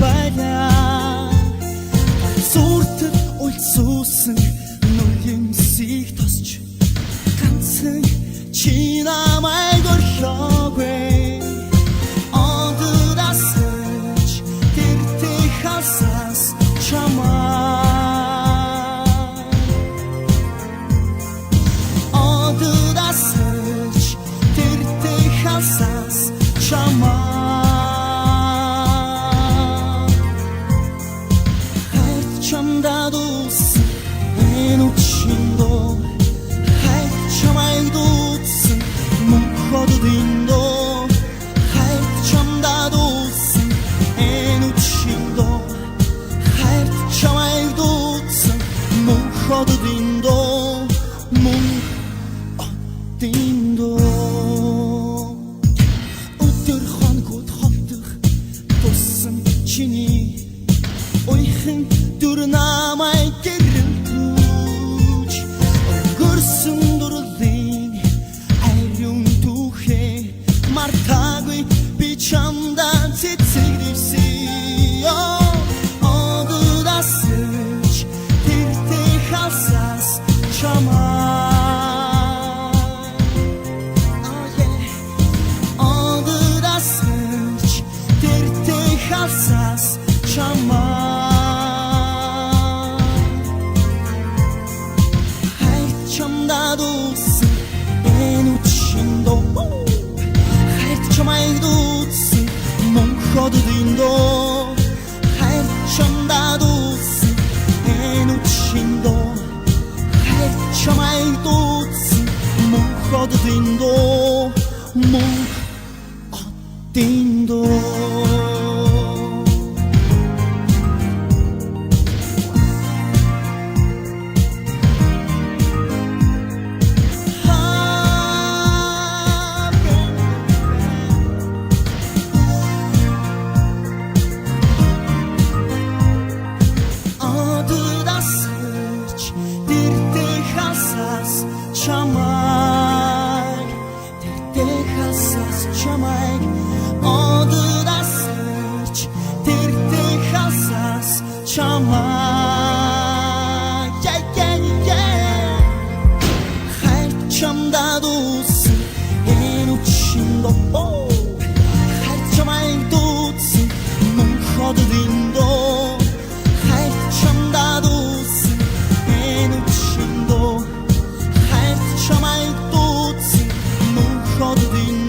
байлаа зүртд уйлцуусан нүгэнсийг тосч ганцхан чи намайг орхиогүй одоодасч тэртэй хасаас чамаа одоодасч тэртэй хасаас чамаа 참다도스 해놓친도 하이 참아이도스 뭉커드딘도 하이 참다도스 해놓친도 하이 참아이도스 뭉커드딘도 뭉어딘도 어떨한 곳 헛득 도슨 지니 ойхын дүр намайг гэрэлтүүж өнгөрсөн дурлын ариун түүхээ мартаагүй би чамдаа цэцэгдсэн одоодасч тэртэй хасаас чамаа одоодасч тэртэй хасаас чамаа 참다도스 에누친도 하이트 참아이도스 몽커드딘도 하이트 참다도스 에누친도 하이트 참아이도스 몽커드딘도 몽어딘도 chamai ter hasas chamai odudasach ter hasas chamai hai chamdados enuchindo hai chamai dots non chodlindo hai chamdados enuchindo chamai tutti non chodin